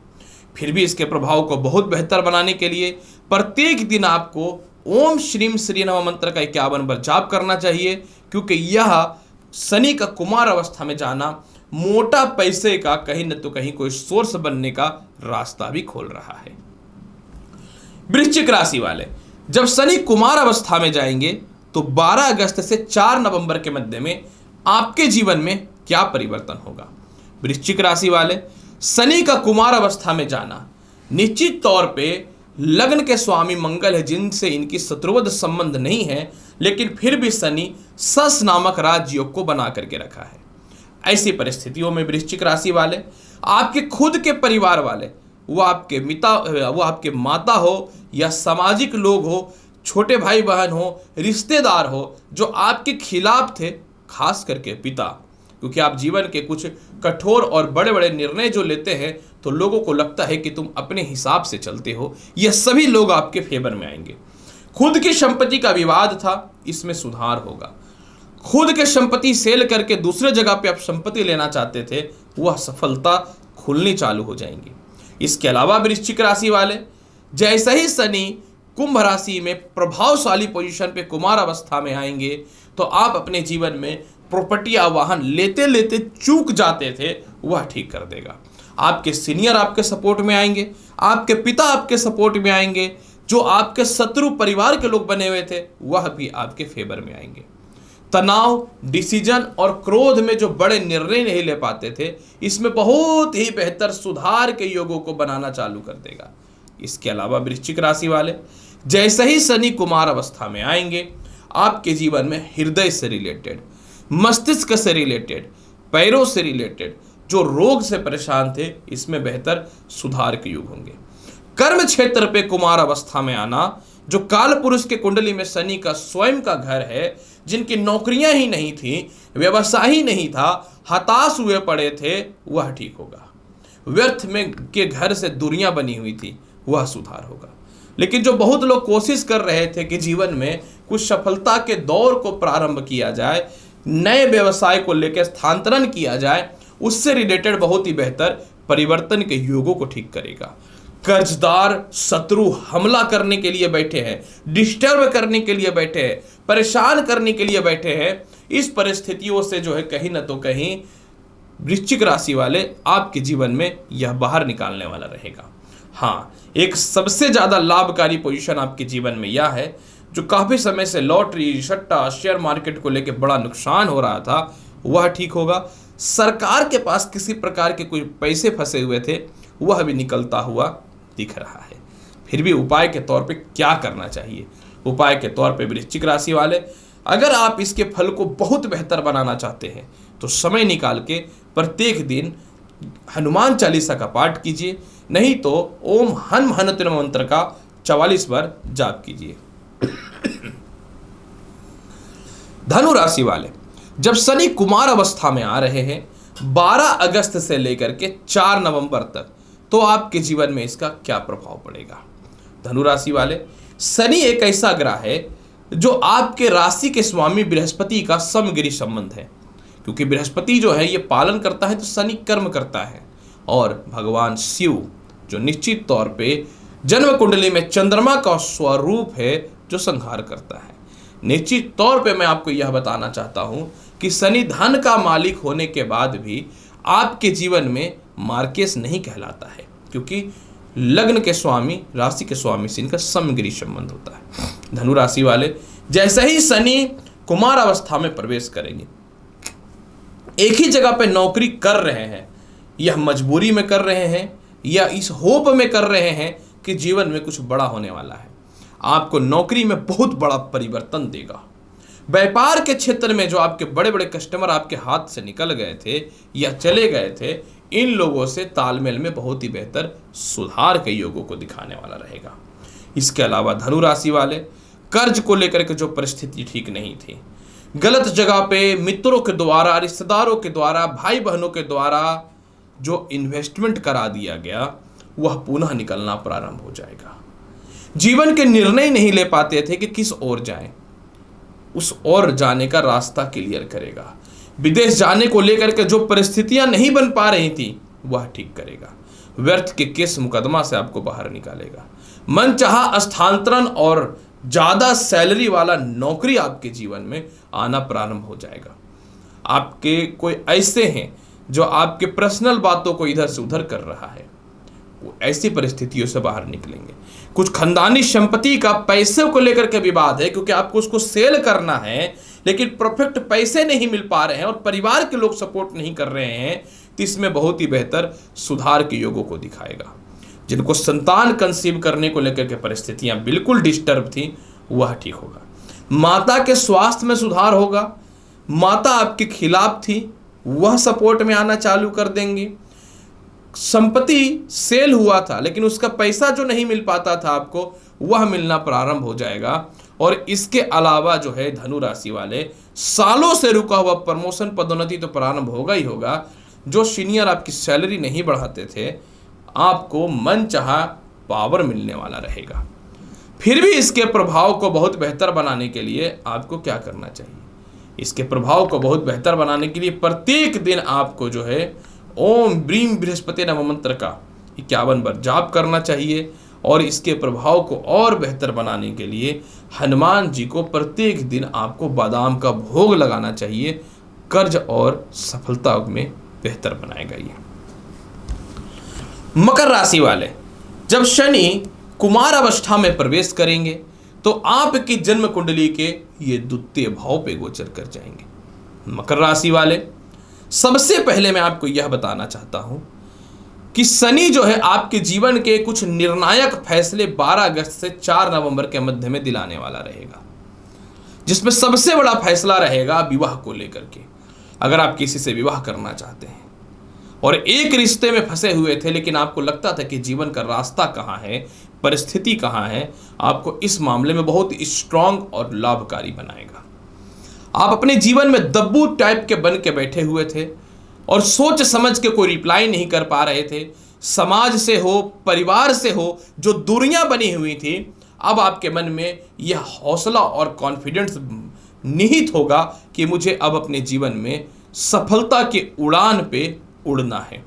फिर भी इसके प्रभाव को बहुत बेहतर बनाने के लिए प्रत्येक दिन आपको ओम श्रीम श्री नमः मंत्र का 51 बार जाप करना चाहिए, क्योंकि यह शनि का कुमार अवस्था में जाना मोटा पैसे का कहीं न तो कहीं कोई सोर्स बनने का रास्ता भी खोल रहा है। वृश्चिक राशि वाले, जब शनि कुमार अवस्था में जाएंगे तो 12 अगस्त से 4 नवंबर के मध्य में आपके जीवन में क्या परिवर्तन होगा? वृश्चिक राशि वाले, शनि का कुमार अवस्था में जाना निश्चित तौर पे लग्न के स्वामी मंगल है, जिनसे इनकी शत्रुवध संबंध नहीं है, लेकिन फिर भी शनि सस नामक राजयोग को बना करके रखा है। ऐसी परिस्थितियों में वृश्चिक राशि वाले, आपके खुद के परिवार वाले, वो आपके माता हो या सामाजिक लोग हो, छोटे भाई बहन हो, रिश्तेदार हो, जो आपके खिलाफ थे, खास करके पिता, क्योंकि आप जीवन के कुछ कठोर और बड़े बड़े निर्णय जो लेते हैं तो लोगों को लगता है कि तुम अपने हिसाब से चलते हो, ये सभी लोग आपके फेवर में आएंगे। खुद की संपत्ति का विवाद था, इसमें सुधार होगा। खुद के संपत्ति सेल करके दूसरे जगह पे आप संपत्ति लेना चाहते थे, वह सफलता खुलनी चालू हो जाएंगी। इसके अलावा वृश्चिक राशि वाले, जैसे ही शनि कुंभ राशि में प्रभावशाली पोजीशन पे कुमार अवस्था में आएंगे तो आप अपने जीवन में प्रॉपर्टी या वाहन लेते लेते चूक जाते थे, वह ठीक कर देगा। आपके सीनियर आपके सपोर्ट में आएंगे, आपके पिता आपके सपोर्ट में आएंगे, जो आपके शत्रु परिवार के लोग बने हुए थे वह भी आपके फेवर में आएंगे। तनाव, डिसीजन और क्रोध में जो बड़े निर्णय नहीं ले पाते थे, इसमें बहुत ही बेहतर सुधार के योगों को बनाना चालू कर देगा। इसके अलावा वृश्चिक राशि वाले, जैसे ही शनि कुमार अवस्था में आएंगे, आपके जीवन में हृदय से रिलेटेड, मस्तिष्क से रिलेटेड, पैरों से रिलेटेड जो रोग से परेशान थे, इसमें बेहतर सुधार के युग होंगे। कर्म क्षेत्र पे कुमार अवस्था में आना, जो काल पुरुष के कुंडली में शनि का स्वयं का घर है, जिनकी नौकरियां ही नहीं थी, व्यवसाय ही नहीं था, हताश हुए पड़े थे, वह ठीक होगा। व्यर्थ में के घर से दूरियां बनी हुई थी, वह सुधार होगा। लेकिन जो बहुत लोग कोशिश कर रहे थे कि जीवन में कुछ सफलता के दौर को प्रारंभ किया जाए, नए व्यवसाय को लेकर स्थानांतरण किया जाए, उससे रिलेटेड बहुत ही बेहतर परिवर्तन के योगों को ठीक करेगा। कर्जदार शत्रु हमला करने के लिए बैठे हैं, डिस्टर्ब करने के लिए बैठे हैं, परेशान करने के लिए बैठे हैं, इस परिस्थितियों से जो है कहीं ना तो कहीं वृश्चिक राशि वाले आपके जीवन में यह बाहर निकालने वाला रहेगा। हाँ, एक सबसे ज्यादा लाभकारी पोजीशन आपके जीवन में यह है, जो काफी समय से लॉटरी, सट्टा, शेयर मार्केट को लेकर बड़ा नुकसान हो रहा था, वह ठीक होगा। सरकार के पास किसी प्रकार के कोई पैसे फंसे हुए थे, वह भी निकलता हुआ दिख रहा है। फिर भी उपाय के तौर पे क्या करना चाहिए? उपाय के तौर पे वृश्चिक राशि वाले, अगर आप इसके फल को बहुत बेहतर बनाना चाहते हैं तो समय निकाल के प्रत्येक दिन हनुमान चालीसा का पाठ कीजिए, नहीं तो ओम हनुम हनुमत मंत्र का 44 बार जाप कीजिए। धनु राशि वाले, जब शनि कुमार अवस्था में आ रहे हैं 12 अगस्त से लेकर के 4 नवंबर तक, तो आपके जीवन में इसका क्या प्रभाव पड़ेगा? धनु राशि वाले, शनि एक ऐसा ग्रह है जो आपके राशि के स्वामी बृहस्पति का समगिरी संबंध है, क्योंकि बृहस्पति जो है ये पालन करता है तो शनि कर्म करता है, और भगवान शिव जो निश्चित तौर पे जन्म कुंडली में चंद्रमा का स्वरूप है जो संहार करता है। निश्चित तौर पे मैं आपको यह बताना चाहता हूं कि शनि धन का मालिक होने के बाद भी आपके जीवन में मार्केस नहीं कहलाता है, क्योंकि लग्न के स्वामी, राशि के स्वामी से इनका समगिरी संबंध होता है। धनु राशि वाले, जैसे ही शनि कुमार अवस्था में प्रवेश करेंगे, एक ही जगह पे नौकरी कर रहे हैं, यह मजबूरी में कर रहे हैं या इस होप में कर रहे हैं कि जीवन में कुछ बड़ा होने वाला है, आपको नौकरी में बहुत बड़ा परिवर्तन देगा। व्यापार के क्षेत्र में जो आपके बड़े बड़े कस्टमर आपके हाथ से निकल गए थे या चले गए थे, इन लोगों से तालमेल में बहुत ही बेहतर सुधार के योगों को दिखाने वाला रहेगा। इसके अलावा धनु राशि वाले, कर्ज को लेकर के जो परिस्थिति ठीक नहीं थी, गलत जगह पे मित्रों के द्वारा, रिश्तेदारों के द्वारा, भाई बहनों के द्वारा जो इन्वेस्टमेंट करा दिया गया, वह पुनः निकलना प्रारंभ हो जाएगा। जीवन के निर्णय नहीं ले पाते थे कि किस ओर जाएं, उस ओर जाने का रास्ता क्लियर करेगा। विदेश जाने को लेकर के जो परिस्थितियां नहीं बन पा रही थी, वह ठीक करेगा। व्यर्थ के केस मुकदमा से आपको बाहर निकालेगा। मन चाहा स्थानांतरण और ज्यादा सैलरी वाला नौकरी आपके जीवन में आना प्रारंभ हो जाएगा। आपके कोई ऐसे हैं जो आपके पर्सनल बातों को इधर से उधर कर रहा है, वो ऐसी परिस्थितियों से बाहर निकलेंगे। कुछ खानदानी संपत्ति का पैसे को लेकर के विवाद है, क्योंकि आपको उसको सेल करना है, लेकिन परफेक्ट पैसे नहीं मिल पा रहे हैं और परिवार के लोग सपोर्ट नहीं कर रहे हैं, तो इसमें बहुत ही बेहतर सुधार के योगों को दिखाएगा। जिनको संतान कंसीव करने को लेकर के परिस्थितियां बिल्कुल डिस्टर्ब थी, वह ठीक होगा। माता के स्वास्थ्य में सुधार होगा। माता आपके खिलाफ थी, वह सपोर्ट में आना चालू कर देंगी। संपत्ति सेल हुआ था लेकिन उसका पैसा जो नहीं मिल पाता था आपको, वह मिलना प्रारंभ हो जाएगा। और इसके अलावा जो है धनु राशि वाले, सालों से रुका हुआ प्रमोशन, पदोन्नति तो प्रारंभ होगा ही होगा। जो सीनियर आपकी सैलरी नहीं बढ़ाते थे, आपको मन चाहा पावर मिलने वाला रहेगा। फिर भी इसके प्रभाव को बहुत बेहतर बनाने के लिए आपको क्या करना चाहिए? इसके प्रभाव को बहुत बेहतर बनाने के लिए प्रत्येक दिन आपको जो है ओम ब्रीम बृहस्पति नमः मंत्र का 51 बार जाप करना चाहिए। और इसके प्रभाव को और बेहतर बनाने के लिए हनुमान जी को प्रत्येक दिन आपको बादाम का भोग लगाना चाहिए। कर्ज और सफलता में बेहतर बनाएगा ये। मकर राशि वाले, जब शनि कुमार अवस्था में प्रवेश करेंगे तो आपकी जन्म कुंडली के ये द्वितीय भाव पे गोचर कर जाएंगे। मकर राशि वाले, सबसे पहले मैं आपको यह बताना चाहता हूं कि शनि जो है आपके जीवन के कुछ निर्णायक फैसले 12 अगस्त से 4 नवंबर के मध्य में दिलाने वाला रहेगा, जिसमें सबसे बड़ा फैसला रहेगा विवाह को लेकर के। अगर आप किसी से विवाह करना चाहते हैं और एक रिश्ते में फंसे हुए थे, लेकिन आपको लगता था कि जीवन का रास्ता कहाँ है, परिस्थिति कहाँ है, आपको इस मामले में बहुत स्ट्रांग और लाभकारी बनाएगा। आप अपने जीवन में दब्बू टाइप के बन के बैठे हुए थे और सोच समझ के कोई रिप्लाई नहीं कर पा रहे थे, समाज से हो, परिवार से हो, जो दूरियां बनी हुई थी, अब आपके मन में यह हौसला और कॉन्फिडेंस निहित होगा कि मुझे अब अपने जीवन में सफलता के उड़ान पे उड़ना है।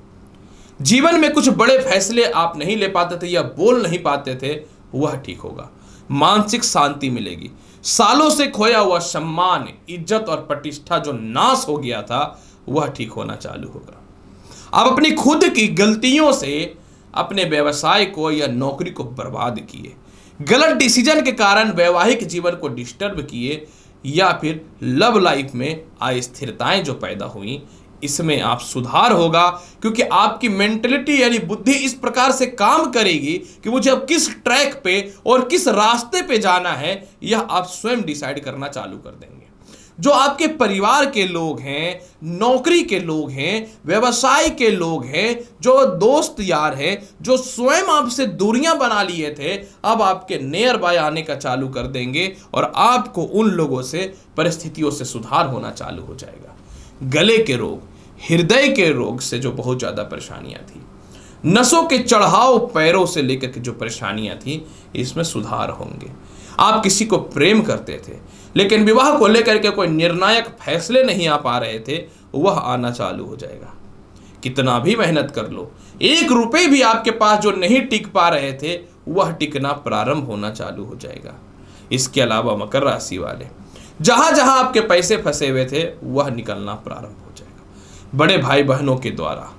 जीवन में कुछ बड़े फैसले आप नहीं ले पाते थे या बोल नहीं पाते थे, वह ठीक होगा। मानसिक शांति मिलेगी। सालों से खोया हुआ सम्मान, इज्जत और प्रतिष्ठा जो नाश हो गया था, वह ठीक होना चालू होगा। आप अपनी खुद की गलतियों से अपने व्यवसाय को या नौकरी को बर्बाद किए, गलत डिसीजन के कारण वैवाहिक जीवन को डिस्टर्ब किए, या फिर लव लाइफ में अस्थिरताएं जो पैदा हुई, इसमें आप सुधार होगा, क्योंकि आपकी मेंटलिटी यानी बुद्धि इस प्रकार से काम करेगी कि मुझे अब किस ट्रैक पे और किस रास्ते पे जाना है, यह आप स्वयं डिसाइड करना चालू कर देंगे। जो आपके परिवार के लोग हैं, नौकरी के लोग हैं, व्यवसाय के लोग हैं, जो दोस्त यार हैं, जो स्वयं आपसे दूरियां बना लिए थे, अब आपके नियर बाय आने का चालू कर देंगे और आपको उन लोगों से, परिस्थितियों से सुधार होना चालू हो जाएगा। गले के रोग, हृदय के रोग से जो बहुत ज्यादा परेशानियां थी, नसों के चढ़ाव पैरों से लेकर के जो परेशानियां थी, इसमें सुधार होंगे। आप किसी को प्रेम करते थे लेकिन विवाह को लेकर के कोई निर्णायक फैसले नहीं आ पा रहे थे, वह आना चालू हो जाएगा। कितना भी मेहनत कर लो, 1 रुपए भी आपके पास जो नहीं टिक पा रहे थे, वह टिकना प्रारंभ होना चालू हो जाएगा। इसके अलावा मकर राशि वाले, जहां जहां आपके पैसे फंसे हुए थे, वह निकलना प्रारंभ हो जाएगा। बड़े भाई बहनों के द्वारा,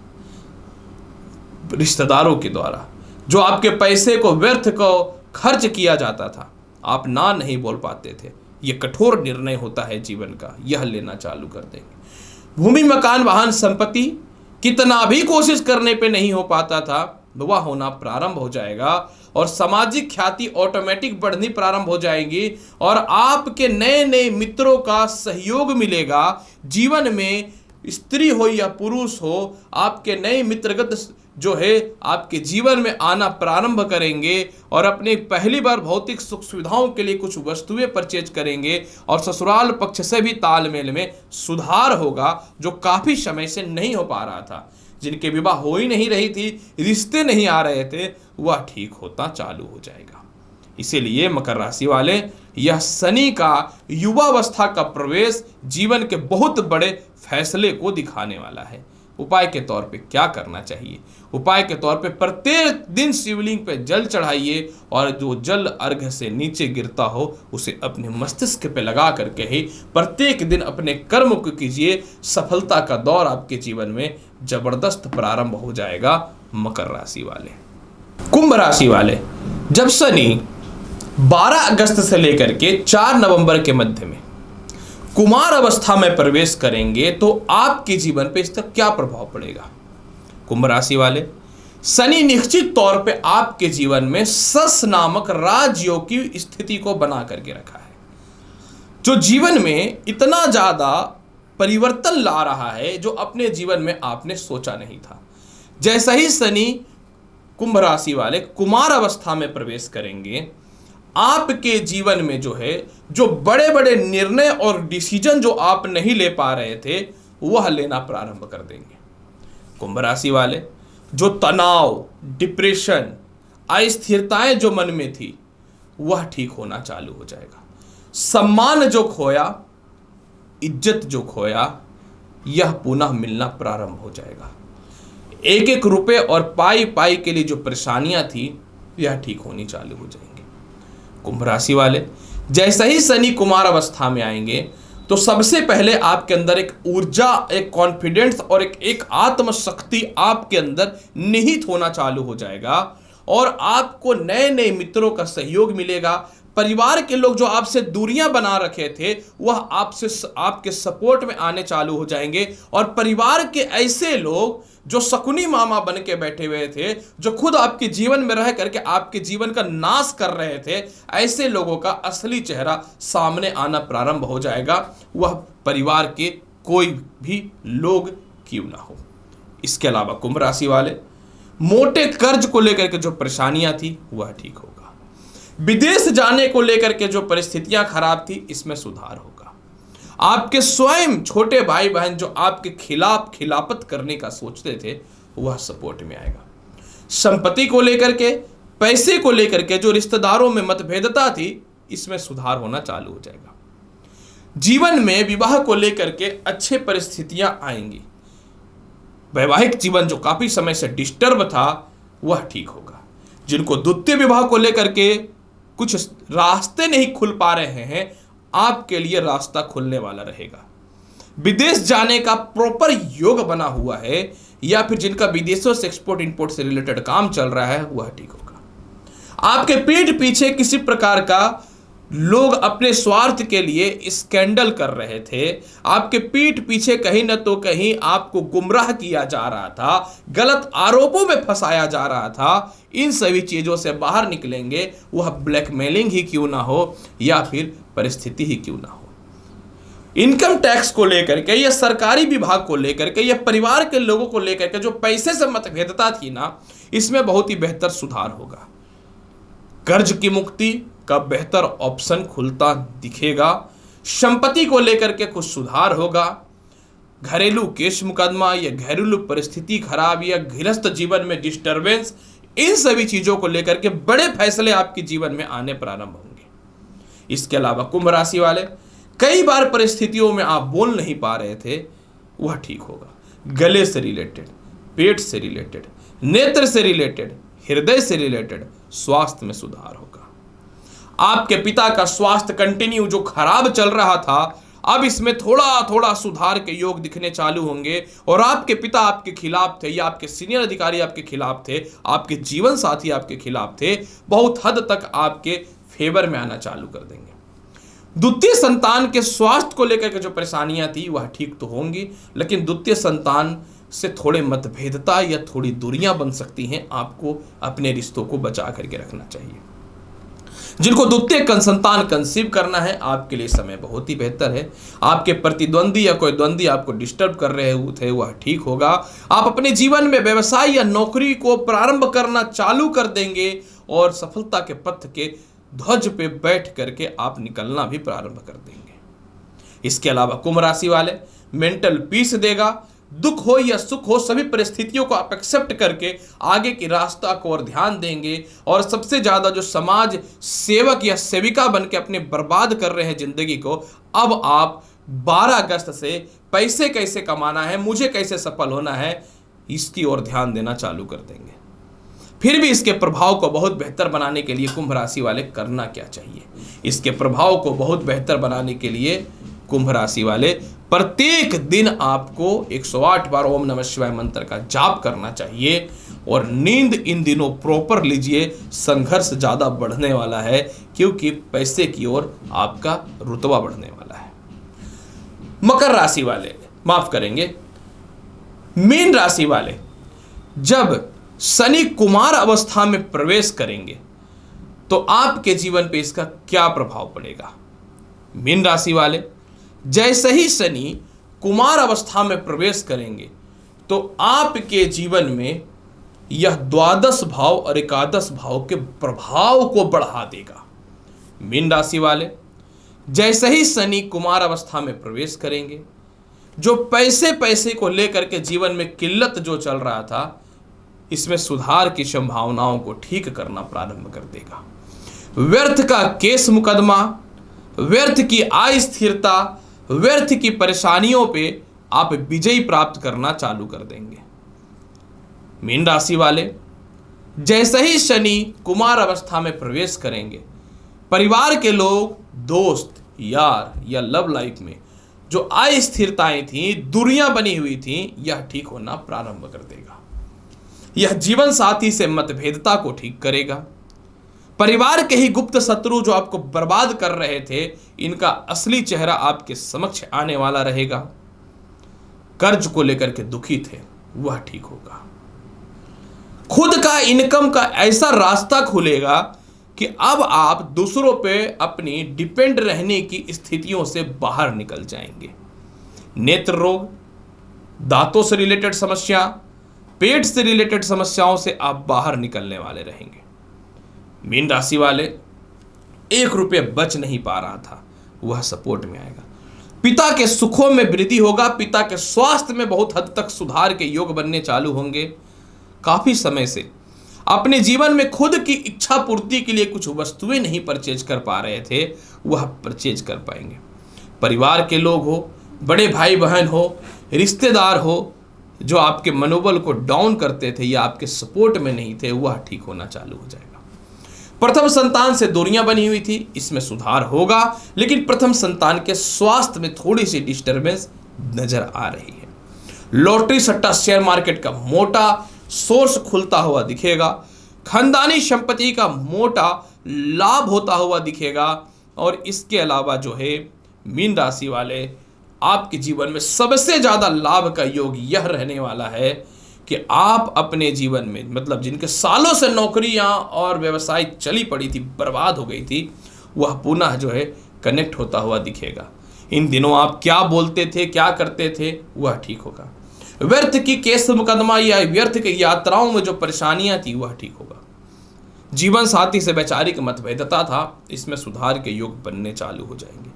रिश्तेदारों के द्वारा जो आपके पैसे को व्यर्थ को खर्च किया जाता था, आप ना नहीं बोल पाते थे, यह कठोर निर्णय होता है जीवन का, यह लेना चालू कर देंगे। भूमि, मकान, वाहन, संपत्ति कितना भी कोशिश करने पे नहीं हो पाता था, वह होना प्रारंभ हो जाएगा और सामाजिक ख्याति ऑटोमेटिक बढ़नी प्रारंभ हो जाएगी और आपके नए नए मित्रों का सहयोग मिलेगा। जीवन में स्त्री हो या पुरुष हो, आपके नए मित्रगत जो है आपके जीवन में आना प्रारंभ करेंगे और अपने पहली बार भौतिक सुख सुविधाओं के लिए कुछ वस्तुएं परचेज करेंगे और ससुराल पक्ष से भी तालमेल में सुधार होगा, जो काफी समय से नहीं हो पा रहा था। जिनके विवाह हो ही नहीं रही थी, रिश्ते नहीं आ रहे थे, वह ठीक होता चालू हो जाएगा। इसीलिए मकर राशि वाले, यह शनि का युवावस्था का प्रवेश जीवन के बहुत बड़े फैसले को दिखाने वाला है। उपाय के तौर पे क्या करना चाहिए? उपाय के तौर पे प्रत्येक दिन शिवलिंग पे जल चढ़ाइए और जो जल अर्घ से नीचे गिरता हो उसे अपने मस्तिष्क पे लगा करके ही प्रत्येक दिन अपने कर्म को कीजिए। सफलता का दौर आपके जीवन में जबरदस्त प्रारंभ हो जाएगा। मकर राशि वाले, कुंभ राशि वाले, जब शनि 12 अगस्त से लेकर के 4 नवंबर के मध्य में कुमार अवस्था में प्रवेश करेंगे तो आपके जीवन पे इसका क्या प्रभाव पड़ेगा? कुंभ राशि वाले, शनि निश्चित तौर पे आपके जीवन में सस नामक राजयोग की स्थिति को बना करके रखा है, जो जीवन में इतना ज्यादा परिवर्तन ला रहा है जो अपने जीवन में आपने सोचा नहीं था। जैसा ही शनि कुंभ राशि वाले कुमार अवस्था में प्रवेश करेंगे, आपके जीवन में जो है जो बड़े बड़े निर्णय और डिसीजन जो आप नहीं ले पा रहे थे, वह लेना प्रारंभ कर देंगे। कुंभ राशि वाले, जो तनाव, डिप्रेशन, अस्थिरताएं जो मन में थी, वह ठीक होना चालू हो जाएगा। सम्मान जो खोया, इज्जत जो खोया, यह पुनः मिलना प्रारंभ हो जाएगा। 1-1 रुपए और पाई पाई के लिए जो परेशानियां थी, यह ठीक होनी चालू हो जाएंगी। कुंभ राशि वाले, जैसे ही शनि कुमार अवस्था में आएंगे तो सबसे पहले आपके अंदर एक ऊर्जा, एक कॉन्फिडेंस और एक आत्मशक्ति आपके अंदर निहित होना चालू हो जाएगा और आपको नए नए मित्रों का सहयोग मिलेगा। परिवार के लोग जो आपसे दूरियां बना रखे थे वह आपसे आपके सपोर्ट में आने चालू हो जाएंगे, और परिवार के ऐसे लोग जो शकुनी मामा बन के बैठे हुए थे, जो खुद आपके जीवन में रह करके आपके जीवन का नाश कर रहे थे, ऐसे लोगों का असली चेहरा सामने आना प्रारंभ हो जाएगा, वह परिवार के कोई भी लोग क्यों ना हो। इसके अलावा कुंभ राशि वाले, मोटे कर्ज को लेकर के जो परेशानियां थी वह ठीक होगा। विदेश जाने को लेकर के जो परिस्थितियां खराब थी इसमें सुधार होगा। आपके स्वयं छोटे भाई बहन जो आपके खिलाफ खिलाफत करने का सोचते थे वह सपोर्ट में आएगा। संपत्ति को लेकर के, पैसे को लेकर के जो रिश्तेदारों में मतभेदता थी इसमें सुधार होना चालू हो जाएगा। जीवन में विवाह को लेकर के अच्छे परिस्थितियां आएंगी। वैवाहिक जीवन जो काफी समय से डिस्टर्ब था वह ठीक होगा। जिनको द्वितीय विवाह को लेकर के कुछ रास्ते नहीं खुल पा रहे हैं, आपके लिए रास्ता खुलने वाला रहेगा। विदेश जाने का प्रॉपर योग बना हुआ है, या फिर जिनका विदेशों से एक्सपोर्ट इंपोर्ट से रिलेटेड काम चल रहा है वह ठीक होगा। आपके पीठ पीछे किसी प्रकार का लोग अपने स्वार्थ के लिए स्कैंडल कर रहे थे, आपके पीठ पीछे कहीं न तो कहीं आपको गुमराह किया जा रहा था, गलत आरोपों में फंसाया जा रहा था, इन सभी चीजों से बाहर निकलेंगे। वह ब्लैकमेलिंग ही क्यों ना हो या फिर परिस्थिति ही क्यों ना हो। इनकम टैक्स को लेकर के या सरकारी विभाग को लेकर के या परिवार के लोगों को लेकर के जो पैसे से मतभेदता थी ना, इसमें बहुत ही बेहतर सुधार होगा। कर्ज की मुक्ति का बेहतर ऑप्शन खुलता दिखेगा। संपत्ति को लेकर के कुछ सुधार होगा। घरेलू केस मुकदमा या घरेलू परिस्थिति खराब या गृहस्थ जीवन में डिस्टरबेंस, इन सभी चीजों को लेकर के बड़े फैसले आपके जीवन में आने प्रारंभ होंगे। इसके अलावा कुंभ राशि वाले, कई बार परिस्थितियों में आप बोल नहीं पा रहे थे वह ठीक होगा। गले से रिलेटेड, पेट से रिलेटेड, नेत्र से रिलेटेड, हृदय से रिलेटेड स्वास्थ्य में सुधार होगा। आपके पिता का स्वास्थ्य कंटिन्यू जो खराब चल रहा था, अब इसमें थोड़ा थोड़ा सुधार के योग दिखने चालू होंगे, और आपके पिता आपके खिलाफ थे या आपके सीनियर अधिकारी आपके खिलाफ थे, आपके जीवन साथी आपके खिलाफ थे, बहुत हद तक आपके फेवर में आना चालू कर देंगे। द्वितीय संतान के स्वास्थ्य को लेकर के जो परेशानियां थी वह ठीक तो होंगी, लेकिन द्वितीय संतान से थोड़े मतभेदता या थोड़ी दूरियां बन सकती हैं। आपको अपने रिश्तों को बचा करके रखना चाहिए। जिनको द्वितीय संतान कंसीव करना है, आपके लिए समय बहुत ही बेहतर है। आपके प्रतिद्वंदी या कोई द्वंदी आपको डिस्टर्ब कर रहे थे वह ठीक होगा। आप अपने जीवन में व्यवसाय या नौकरी को प्रारंभ करना चालू कर देंगे, और सफलता के पथ के ध्वज पे बैठ करके आप निकलना भी प्रारंभ कर देंगे। इसके अलावा कुंभ राशि वाले, मेंटल पीस देगा। दुख हो या सुख हो, सभी परिस्थितियों को आप एक्सेप्ट करके आगे की रास्ता को और ध्यान देंगे। और सबसे ज्यादा जो समाज सेवक या सेविका बन के अपने बर्बाद कर रहे हैं जिंदगी को, अब आप 12 अगस्त से पैसे कैसे कमाना है, मुझे कैसे सफल होना है, इसकी ओर ध्यान देना चालू कर देंगे। फिर भी इसके प्रभाव को बहुत बेहतर बनाने के लिए कुंभ राशि वाले करना क्या चाहिए? इसके प्रभाव को बहुत बेहतर बनाने के लिए कुंभ राशि वाले प्रत्येक दिन आपको 108 बार ओम नमः शिवाय मंत्र का जाप करना चाहिए, और नींद इन दिनों प्रॉपर लीजिए। संघर्ष ज्यादा बढ़ने वाला है, क्योंकि पैसे की ओर आपका रुतबा बढ़ने वाला है। मकर राशि वाले, माफ करेंगे, मीन राशि वाले, जब शनि कुमार अवस्था में प्रवेश करेंगे तो आपके जीवन पे इसका क्या प्रभाव पड़ेगा? मीन राशि वाले, जैसे ही शनि कुमार अवस्था में प्रवेश करेंगे तो आपके जीवन में यह द्वादश भाव और एकादश भाव के प्रभाव को बढ़ा देगा। मीन राशि वाले, जैसे ही शनि कुमार अवस्था में प्रवेश करेंगे, जो पैसे को लेकर के जीवन में किल्लत जो चल रहा था, इसमें सुधार की संभावनाओं को ठीक करना प्रारंभ कर देगा। व्यर्थ का केस मुकदमा, व्यर्थ की अस्थिरता, व्यर्थ की परेशानियों पे आप विजय प्राप्त करना चालू कर देंगे। मीन राशि वाले, जैसे ही शनि कुमार अवस्था में प्रवेश करेंगे, परिवार के लोग, दोस्त, यार या लव लाइफ में जो अस्थिरताएं थी, दूरियां बनी हुई थी, यह ठीक होना प्रारंभ कर देगा। यह जीवन साथी से मतभेदता को ठीक करेगा। परिवार के ही गुप्त शत्रु जो आपको बर्बाद कर रहे थे, इनका असली चेहरा आपके समक्ष आने वाला रहेगा। कर्ज को लेकर के दुखी थे, वह ठीक होगा। खुद का इनकम का ऐसा रास्ता खुलेगा कि अब आप दूसरों पे अपनी डिपेंड रहने की स्थितियों से बाहर निकल जाएंगे। नेत्र रोग, दांतों से रिलेटेड समस्या, पेट से रिलेटेड समस्याओं से आप बाहर निकलने वाले रहेंगे। मीन राशि वाले, 1 रुपये बच नहीं पा रहा था, वह सपोर्ट में आएगा। पिता के सुखों में वृद्धि होगा। पिता के स्वास्थ्य में बहुत हद तक सुधार के योग बनने चालू होंगे। काफी समय से अपने जीवन में खुद की इच्छा पूर्ति के लिए कुछ वस्तुएं नहीं परचेज कर पा रहे थे, वह परचेज कर पाएंगे। परिवार के लोग हो, बड़े भाई बहन हो, रिश्तेदार हो, जो आपके मनोबल को डाउन करते थे या आपके सपोर्ट में नहीं थे, वह ठीक होना चालू हो जाएगा। प्रथम संतान से दूरियां बनी हुई थी, इसमें सुधार होगा, लेकिन प्रथम संतान के स्वास्थ्य में थोड़ी सी डिस्टर्बेंस नजर आ रही है। लॉटरी, सट्टा, शेयर मार्केट का मोटा सोर्स खुलता हुआ दिखेगा। खानदानी संपत्ति का मोटा लाभ होता हुआ दिखेगा। और इसके अलावा जो है मीन राशि वाले, आपके जीवन में सबसे ज्यादा लाभ का योग यह रहने वाला है कि आप अपने जीवन में, मतलब जिनके सालों से नौकरियां और व्यवसाय चली पड़ी थी, बर्बाद हो गई थी, वह पुनः जो है कनेक्ट होता हुआ दिखेगा। इन दिनों आप क्या बोलते थे, क्या करते थे, वह ठीक होगा। व्यर्थ की केस मुकदमा या व्यर्थ की यात्राओं में जो परेशानियां थी, वह ठीक होगा। जीवन साथी से वैचारिक मतभेदता था, इसमें सुधार के योग बनने चालू हो जाएंगे।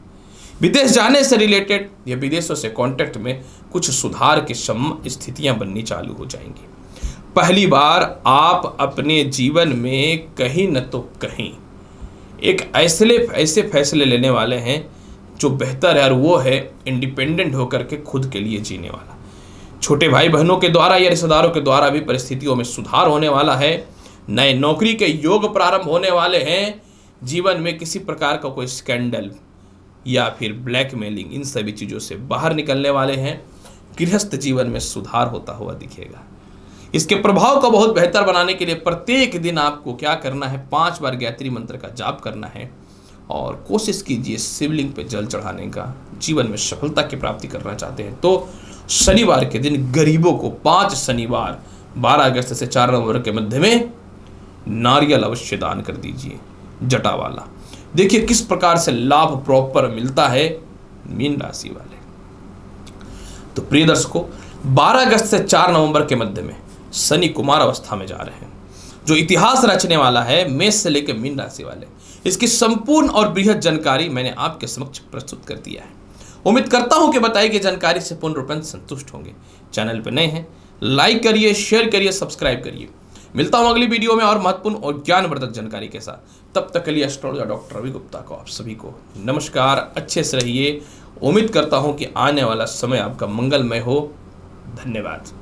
विदेश जाने से रिलेटेड या विदेशों से कांटेक्ट में कुछ सुधार की स्थितियां बननी चालू हो जाएंगी। पहली बार आप अपने जीवन में कहीं न तो कहीं एक ऐसे फैसले लेने वाले हैं जो बेहतर है, और वो है इंडिपेंडेंट होकर के खुद के लिए जीने वाला। छोटे भाई बहनों के द्वारा या रिश्तेदारों के द्वारा भी परिस्थितियों में सुधार होने वाला है। नए नौकरी के योग प्रारंभ होने वाले हैं। जीवन में किसी प्रकार का कोई स्कैंडल या फिर ब्लैकमेलिंग, इन सभी चीज़ों से बाहर निकलने वाले हैं। गृहस्थ जीवन में सुधार होता हुआ दिखेगा। इसके प्रभाव को बहुत बेहतर बनाने के लिए प्रत्येक दिन आपको क्या करना है, 5 बार गायत्री मंत्र का जाप करना है और कोशिश कीजिए शिवलिंग पे जल चढ़ाने का। जीवन में सफलता की प्राप्ति करना चाहते हैं तो शनिवार के दिन गरीबों को 5 शनिवार 12 अगस्त से 4 नवंबर के मध्य में नारियल अवश्य दान कर दीजिए, जटा वाला। देखिए किस प्रकार से लाभ प्रॉपर मिलता है मीन राशि वाले। तो प्रिय दर्शकों, 12 अगस्त से 4 नवंबर के मध्य में शनि कुमार अवस्था में जा रहे हैं, जो इतिहास रचने वाला है मेष से लेकर मीन राशि वाले। इसकी संपूर्ण और बृहद जानकारी मैंने आपके समक्ष प्रस्तुत कर दिया है। उम्मीद करता हूं कि बताई गई जानकारी से पूर्ण रूपेण संतुष्ट होंगे। चैनल पर नए हैं, लाइक करिए, शेयर करिए, सब्सक्राइब करिए। मिलता हूं अगली वीडियो में और महत्वपूर्ण और ज्ञानवर्धक जानकारी के साथ। तब तक के लिए एस्ट्रोलॉजर डॉक्टर रवि गुप्ता को आप सभी को नमस्कार। अच्छे से रहिए। उम्मीद करता हूं कि आने वाला समय आपका मंगलमय हो। धन्यवाद।